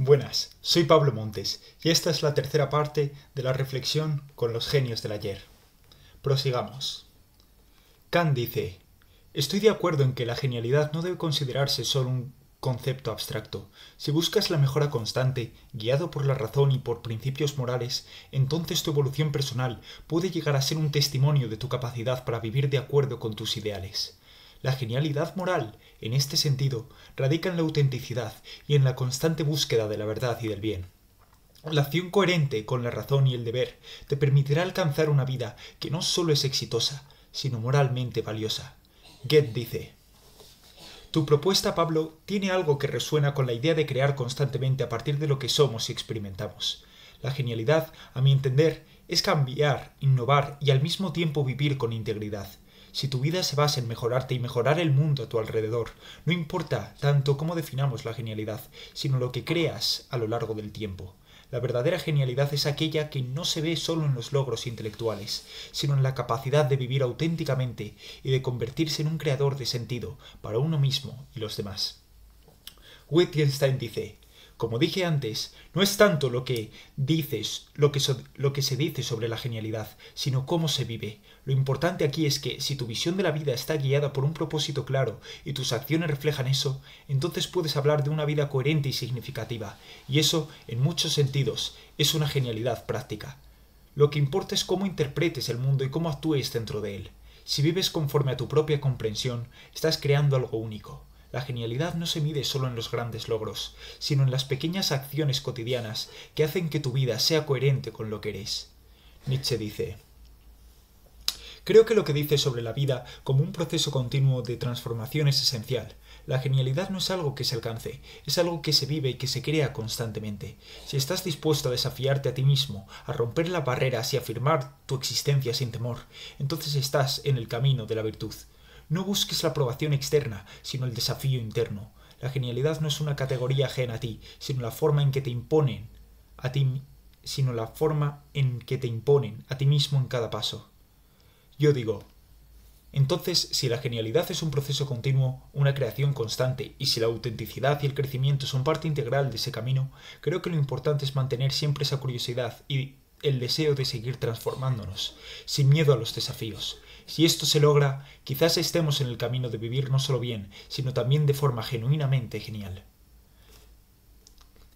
Buenas, soy Pablo Montes y esta es la tercera parte de la reflexión con los genios del ayer. Prosigamos. Kant dice: estoy de acuerdo en que la genialidad no debe considerarse solo un concepto abstracto. Si buscas la mejora constante, guiado por la razón y por principios morales, entonces tu evolución personal puede llegar a ser un testimonio de tu capacidad para vivir de acuerdo con tus ideales. La genialidad moral, en este sentido, radica en la autenticidad y en la constante búsqueda de la verdad y del bien. La acción coherente con la razón y el deber te permitirá alcanzar una vida que no solo es exitosa, sino moralmente valiosa. Goethe dice: tu propuesta, Pablo, tiene algo que resuena con la idea de crear constantemente a partir de lo que somos y experimentamos. La genialidad, a mi entender, es cambiar, innovar y al mismo tiempo vivir con integridad. Si tu vida se basa en mejorarte y mejorar el mundo a tu alrededor, no importa tanto cómo definamos la genialidad, sino lo que creas a lo largo del tiempo. La verdadera genialidad es aquella que no se ve solo en los logros intelectuales, sino en la capacidad de vivir auténticamente y de convertirse en un creador de sentido para uno mismo y los demás. Wittgenstein dice: como dije antes, no es tanto lo que se dice sobre la genialidad, sino cómo se vive. Lo importante aquí es que, si tu visión de la vida está guiada por un propósito claro y tus acciones reflejan eso, entonces puedes hablar de una vida coherente y significativa, y eso, en muchos sentidos, es una genialidad práctica. Lo que importa es cómo interpretes el mundo y cómo actúes dentro de él. Si vives conforme a tu propia comprensión, estás creando algo único. La genialidad no se mide solo en los grandes logros, sino en las pequeñas acciones cotidianas que hacen que tu vida sea coherente con lo que eres. Nietzsche dice: creo que lo que dices sobre la vida como un proceso continuo de transformación es esencial. La genialidad no es algo que se alcance, es algo que se vive y que se crea constantemente. Si estás dispuesto a desafiarte a ti mismo, a romper las barreras y a afirmar tu existencia sin temor, entonces estás en el camino de la virtud. No busques la aprobación externa, sino el desafío interno. La genialidad no es una categoría ajena a ti, sino la forma en que te imponen a ti mismo en cada paso. Yo digo: entonces, si la genialidad es un proceso continuo, una creación constante, y si la autenticidad y el crecimiento son parte integral de ese camino, creo que lo importante es mantener siempre esa curiosidad y el deseo de seguir transformándonos, sin miedo a los desafíos. Si esto se logra, quizás estemos en el camino de vivir no solo bien, sino también de forma genuinamente genial.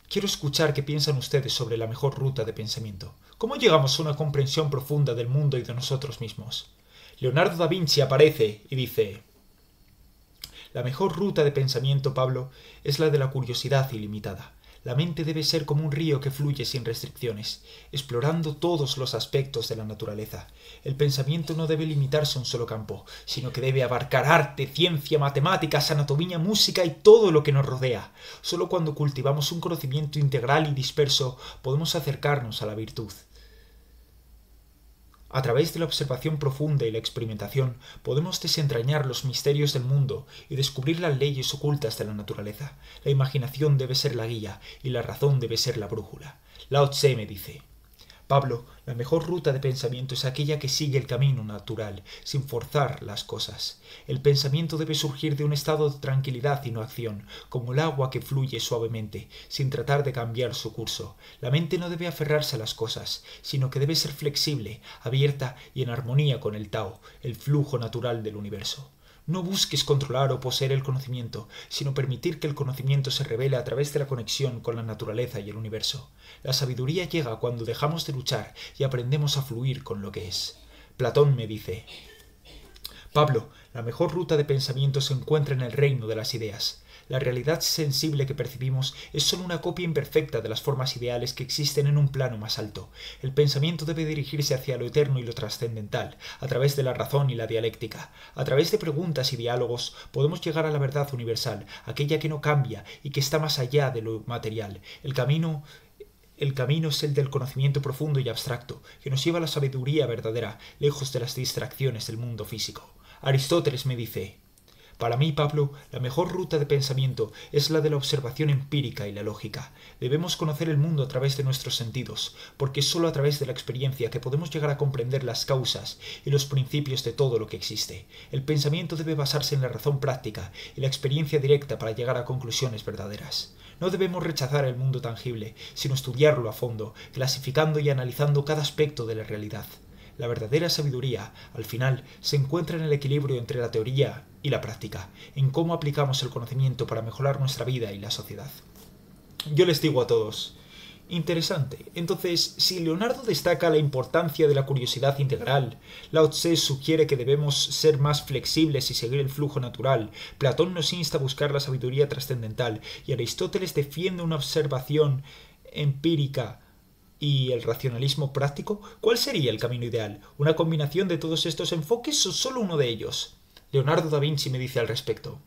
Quiero escuchar qué piensan ustedes sobre la mejor ruta de pensamiento. ¿Cómo llegamos a una comprensión profunda del mundo y de nosotros mismos? Leonardo da Vinci aparece y dice: la mejor ruta de pensamiento, Pablo, es la de la curiosidad ilimitada. La mente debe ser como un río que fluye sin restricciones, explorando todos los aspectos de la naturaleza. El pensamiento no debe limitarse a un solo campo, sino que debe abarcar arte, ciencia, matemáticas, anatomía, música y todo lo que nos rodea. Solo cuando cultivamos un conocimiento integral y disperso podemos acercarnos a la virtud. A través de la observación profunda y la experimentación podemos desentrañar los misterios del mundo y descubrir las leyes ocultas de la naturaleza. La imaginación debe ser la guía y la razón debe ser la brújula. Lao Tse me dice: Pablo, la mejor ruta de pensamiento es aquella que sigue el camino natural, sin forzar las cosas. El pensamiento debe surgir de un estado de tranquilidad y no acción, como el agua que fluye suavemente, sin tratar de cambiar su curso. La mente no debe aferrarse a las cosas, sino que debe ser flexible, abierta y en armonía con el Tao, el flujo natural del universo. No busques controlar o poseer el conocimiento, sino permitir que el conocimiento se revele a través de la conexión con la naturaleza y el universo. La sabiduría llega cuando dejamos de luchar y aprendemos a fluir con lo que es. Platón me dice: Pablo, la mejor ruta de pensamiento se encuentra en el reino de las ideas. La realidad sensible que percibimos es solo una copia imperfecta de las formas ideales que existen en un plano más alto. El pensamiento debe dirigirse hacia lo eterno y lo trascendental, a través de la razón y la dialéctica. A través de preguntas y diálogos podemos llegar a la verdad universal, aquella que no cambia y que está más allá de lo material. El camino es el del conocimiento profundo y abstracto, que nos lleva a la sabiduría verdadera, lejos de las distracciones del mundo físico. Aristóteles me dice: Para mí, Pablo, la mejor ruta de pensamiento es la de la observación empírica y la lógica. Debemos conocer el mundo a través de nuestros sentidos, porque es sólo a través de la experiencia que podemos llegar a comprender las causas y los principios de todo lo que existe. El pensamiento debe basarse en la razón práctica y la experiencia directa para llegar a conclusiones verdaderas. No debemos rechazar el mundo tangible, sino estudiarlo a fondo, clasificando y analizando cada aspecto de la realidad. La verdadera sabiduría, al final, se encuentra en el equilibrio entre la teoría y la práctica, en cómo aplicamos el conocimiento para mejorar nuestra vida y la sociedad. Yo les digo a todos, interesante. Entonces, si Leonardo destaca la importancia de la curiosidad integral, Lao Tse sugiere que debemos ser más flexibles y seguir el flujo natural, Platón nos insta a buscar la sabiduría trascendental y Aristóteles defiende una observación empírica y el racionalismo práctico, ¿cuál sería el camino ideal? ¿Una combinación de todos estos enfoques o solo uno de ellos? Leonardo da Vinci me dice al respecto.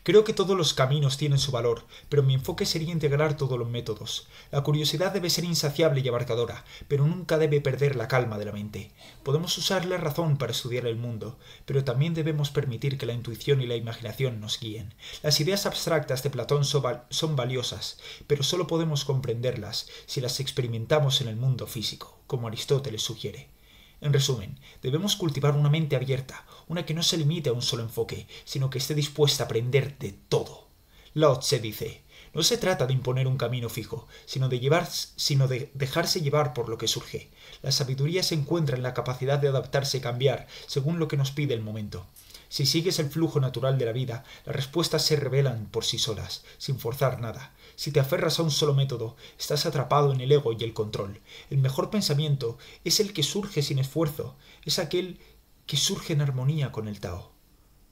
Creo que todos los caminos tienen su valor, pero mi enfoque sería integrar todos los métodos. La curiosidad debe ser insaciable y abarcadora, pero nunca debe perder la calma de la mente. Podemos usar la razón para estudiar el mundo, pero también debemos permitir que la intuición y la imaginación nos guíen. Las ideas abstractas de Platón son valiosas, pero solo podemos comprenderlas si las experimentamos en el mundo físico, como Aristóteles sugiere. En resumen, debemos cultivar una mente abierta, una que no se limite a un solo enfoque, sino que esté dispuesta a aprender de todo. Lao Tse dice, no se trata de imponer un camino fijo, sino de dejarse llevar por lo que surge. La sabiduría se encuentra en la capacidad de adaptarse y cambiar según lo que nos pide el momento. Si sigues el flujo natural de la vida, las respuestas se revelan por sí solas, sin forzar nada. Si te aferras a un solo método, estás atrapado en el ego y el control. El mejor pensamiento es el que surge sin esfuerzo, es aquel que surge en armonía con el Tao.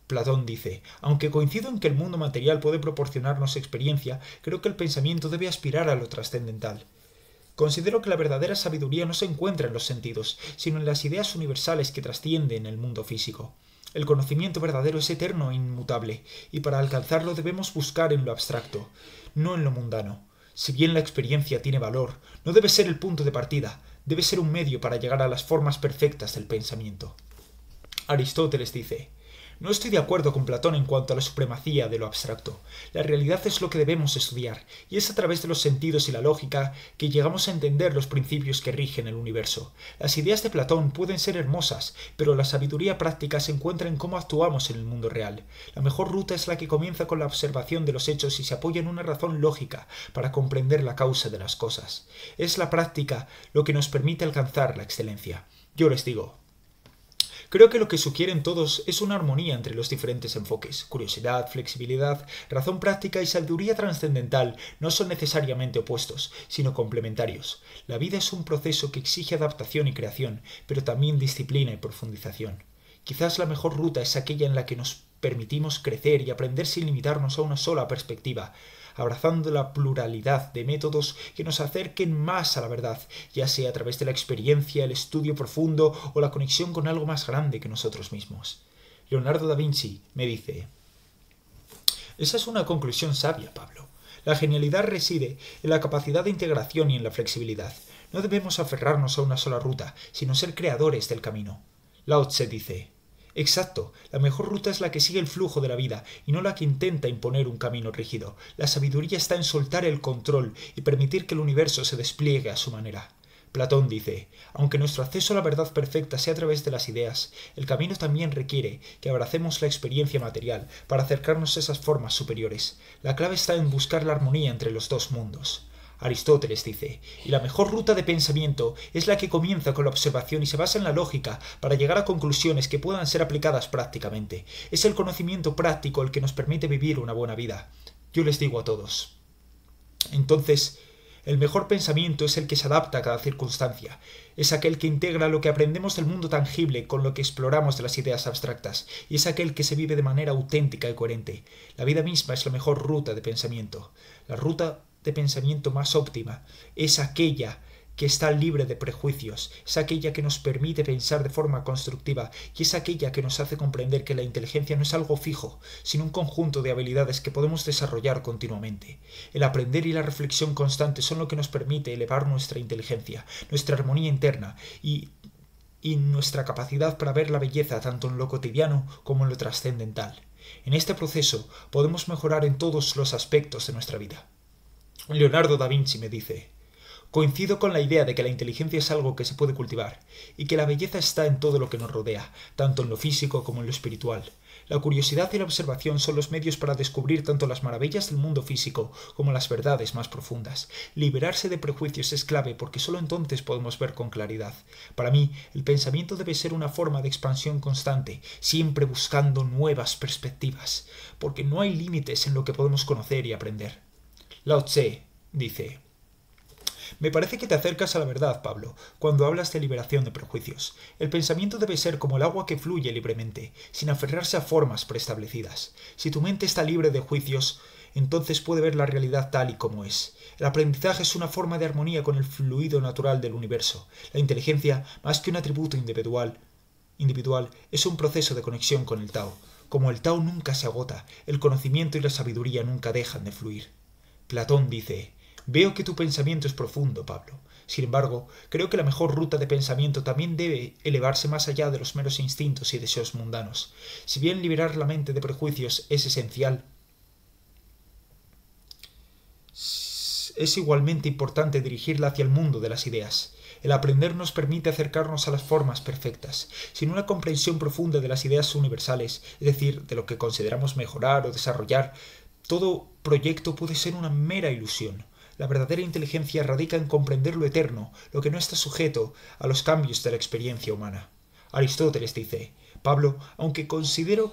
Platón dice, aunque coincido en que el mundo material puede proporcionarnos experiencia, creo que el pensamiento debe aspirar a lo trascendental. Considero que la verdadera sabiduría no se encuentra en los sentidos, sino en las ideas universales que trascienden el mundo físico. El conocimiento verdadero es eterno e inmutable, y para alcanzarlo debemos buscar en lo abstracto, no en lo mundano. Si bien la experiencia tiene valor, no debe ser el punto de partida, debe ser un medio para llegar a las formas perfectas del pensamiento. Aristóteles dice, no estoy de acuerdo con Platón en cuanto a la supremacía de lo abstracto. La realidad es lo que debemos estudiar, y es a través de los sentidos y la lógica que llegamos a entender los principios que rigen el universo. Las ideas de Platón pueden ser hermosas, pero la sabiduría práctica se encuentra en cómo actuamos en el mundo real. La mejor ruta es la que comienza con la observación de los hechos y se apoya en una razón lógica para comprender la causa de las cosas. Es la práctica lo que nos permite alcanzar la excelencia. Yo les digo, creo que lo que sugieren todos es una armonía entre los diferentes enfoques. Curiosidad, flexibilidad, razón práctica y sabiduría trascendental no son necesariamente opuestos, sino complementarios. La vida es un proceso que exige adaptación y creación, pero también disciplina y profundización. Quizás la mejor ruta es aquella en la que nos permitimos crecer y aprender sin limitarnos a una sola perspectiva, abrazando la pluralidad de métodos que nos acerquen más a la verdad, ya sea a través de la experiencia, el estudio profundo o la conexión con algo más grande que nosotros mismos. Leonardo da Vinci me dice, esa es una conclusión sabia, Pablo. La genialidad reside en la capacidad de integración y en la flexibilidad. No debemos aferrarnos a una sola ruta, sino ser creadores del camino. Lao Tse dice, exacto, la mejor ruta es la que sigue el flujo de la vida y no la que intenta imponer un camino rígido. La sabiduría está en soltar el control y permitir que el universo se despliegue a su manera. Platón dice, aunque nuestro acceso a la verdad perfecta sea a través de las ideas, el camino también requiere que abracemos la experiencia material para acercarnos a esas formas superiores. La clave está en buscar la armonía entre los dos mundos. Aristóteles dice, y la mejor ruta de pensamiento es la que comienza con la observación y se basa en la lógica para llegar a conclusiones que puedan ser aplicadas prácticamente. Es el conocimiento práctico el que nos permite vivir una buena vida. Yo les digo a todos. Entonces, el mejor pensamiento es el que se adapta a cada circunstancia. Es aquel que integra lo que aprendemos del mundo tangible con lo que exploramos de las ideas abstractas, y es aquel que se vive de manera auténtica y coherente. La vida misma es la mejor ruta de pensamiento. La ruta de pensamiento más óptima es aquella que está libre de prejuicios, es aquella que nos permite pensar de forma constructiva y es aquella que nos hace comprender que la inteligencia no es algo fijo, sino un conjunto de habilidades que podemos desarrollar continuamente. El aprender y la reflexión constante son lo que nos permite elevar nuestra inteligencia, nuestra armonía interna y nuestra capacidad para ver la belleza tanto en lo cotidiano como en lo trascendental. En este proceso podemos mejorar en todos los aspectos de nuestra vida. Leonardo da Vinci me dice: coincido con la idea de que la inteligencia es algo que se puede cultivar, y que la belleza está en todo lo que nos rodea, tanto en lo físico como en lo espiritual. La curiosidad y la observación son los medios para descubrir tanto las maravillas del mundo físico como las verdades más profundas. Liberarse de prejuicios es clave porque solo entonces podemos ver con claridad. Para mí, el pensamiento debe ser una forma de expansión constante, siempre buscando nuevas perspectivas, porque no hay límites en lo que podemos conocer y aprender. Lao Tse dice: me parece que te acercas a la verdad, Pablo, cuando hablas de liberación de prejuicios. El pensamiento debe ser como el agua que fluye libremente, sin aferrarse a formas preestablecidas. Si tu mente está libre de juicios, entonces puede ver la realidad tal y como es. El aprendizaje es una forma de armonía con el fluido natural del universo. La inteligencia, más que un atributo individual, es un proceso de conexión con el Tao. Como el Tao nunca se agota, el conocimiento y la sabiduría nunca dejan de fluir. Platón dice: veo que tu pensamiento es profundo, Pablo. Sin embargo, creo que la mejor ruta de pensamiento también debe elevarse más allá de los meros instintos y deseos mundanos. Si bien liberar la mente de prejuicios es esencial, es igualmente importante dirigirla hacia el mundo de las ideas. El aprender nos permite acercarnos a las formas perfectas. Sin una comprensión profunda de las ideas universales, es decir, de lo que consideramos mejorar o desarrollar, todo proyecto puede ser una mera ilusión. La verdadera inteligencia radica en comprender lo eterno, lo que no está sujeto a los cambios de la experiencia humana. Aristóteles dice: Pablo, aunque coincido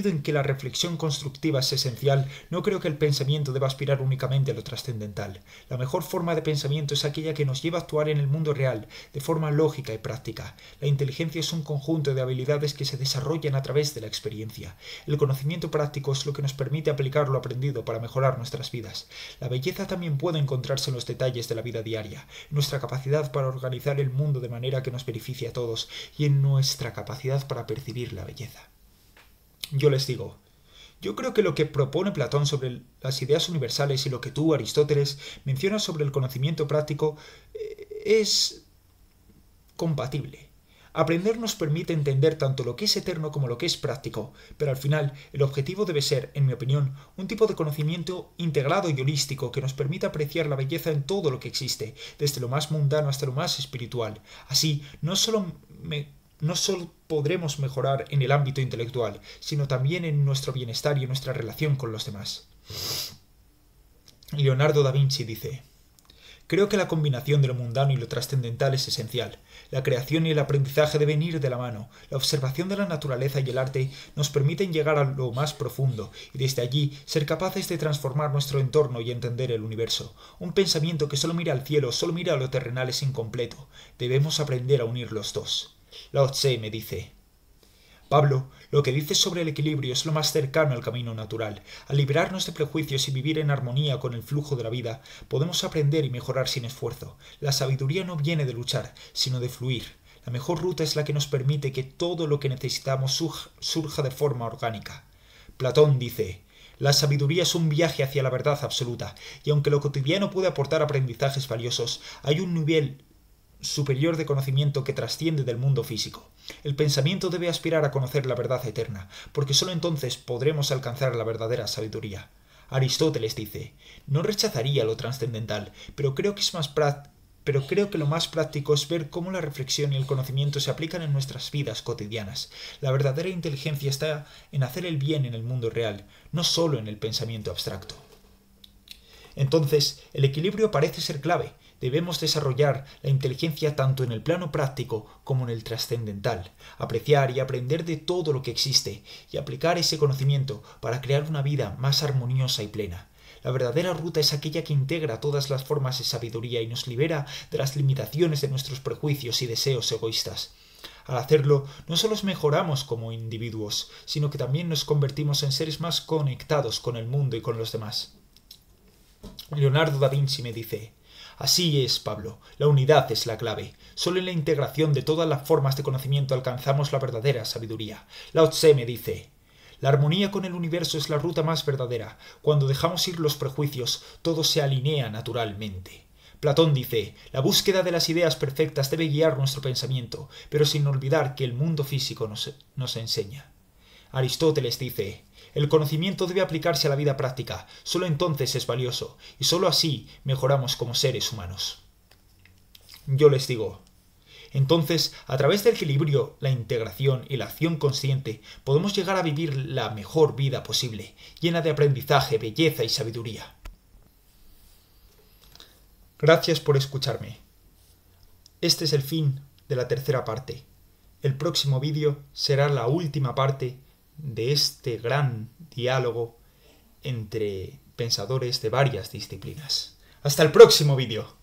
en que la reflexión constructiva es esencial, no creo que el pensamiento deba aspirar únicamente a lo trascendental. La mejor forma de pensamiento es aquella que nos lleva a actuar en el mundo real, de forma lógica y práctica. La inteligencia es un conjunto de habilidades que se desarrollan a través de la experiencia. El conocimiento práctico es lo que nos permite aplicar lo aprendido para mejorar nuestras vidas. La belleza también puede encontrarse en los detalles de la vida diaria, en nuestra capacidad para organizar el mundo de manera que nos beneficie a todos y en nuestra capacidad para percibir la belleza. Yo les digo, yo creo que lo que propone Platón sobre las ideas universales y lo que tú, Aristóteles, mencionas sobre el conocimiento práctico es compatible. Aprender nos permite entender tanto lo que es eterno como lo que es práctico, pero al final el objetivo debe ser, en mi opinión, un tipo de conocimiento integrado y holístico que nos permita apreciar la belleza en todo lo que existe, desde lo más mundano hasta lo más espiritual. Así, no solo podremos mejorar en el ámbito intelectual, sino también en nuestro bienestar y en nuestra relación con los demás. Leonardo da Vinci dice: creo que la combinación de lo mundano y lo trascendental es esencial. La creación y el aprendizaje deben ir de la mano. La observación de la naturaleza y el arte nos permiten llegar a lo más profundo y desde allí ser capaces de transformar nuestro entorno y entender el universo. Un pensamiento que solo mira al cielo, solo mira a lo terrenal es incompleto. Debemos aprender a unir los dos. Lao Tse me dice: Pablo, lo que dices sobre el equilibrio es lo más cercano al camino natural. Al liberarnos de prejuicios y vivir en armonía con el flujo de la vida, podemos aprender y mejorar sin esfuerzo. La sabiduría no viene de luchar, sino de fluir. La mejor ruta es la que nos permite que todo lo que necesitamos surja de forma orgánica. Platón dice: la sabiduría es un viaje hacia la verdad absoluta, y aunque lo cotidiano puede aportar aprendizajes valiosos, hay un nivel superior de conocimiento que trasciende del mundo físico. El pensamiento debe aspirar a conocer la verdad eterna, porque sólo entonces podremos alcanzar la verdadera sabiduría. Aristóteles dice: no rechazaría lo trascendental, pero creo que lo más práctico es ver cómo la reflexión y el conocimiento se aplican en nuestras vidas cotidianas. La verdadera inteligencia está en hacer el bien en el mundo real, no solo en el pensamiento abstracto. Entonces, el equilibrio parece ser clave. Debemos desarrollar la inteligencia tanto en el plano práctico como en el trascendental, apreciar y aprender de todo lo que existe y aplicar ese conocimiento para crear una vida más armoniosa y plena. La verdadera ruta es aquella que integra todas las formas de sabiduría y nos libera de las limitaciones de nuestros prejuicios y deseos egoístas. Al hacerlo, no solo mejoramos como individuos, sino que también nos convertimos en seres más conectados con el mundo y con los demás. Leonardo da Vinci me dice: así es, Pablo, la unidad es la clave. Solo en la integración de todas las formas de conocimiento alcanzamos la verdadera sabiduría. Lao Tse me dice: la armonía con el universo es la ruta más verdadera. Cuando dejamos ir los prejuicios, todo se alinea naturalmente. Platón dice, la búsqueda de las ideas perfectas debe guiar nuestro pensamiento, pero sin olvidar que el mundo físico nos enseña. Aristóteles dice, el conocimiento debe aplicarse a la vida práctica, solo entonces es valioso, y solo así mejoramos como seres humanos. Yo les digo, entonces, a través del equilibrio, la integración y la acción consciente, podemos llegar a vivir la mejor vida posible, llena de aprendizaje, belleza y sabiduría. Gracias por escucharme. Este es el fin de la tercera parte. El próximo vídeo será la última parte de este gran diálogo entre pensadores de varias disciplinas. ¡Hasta el próximo vídeo!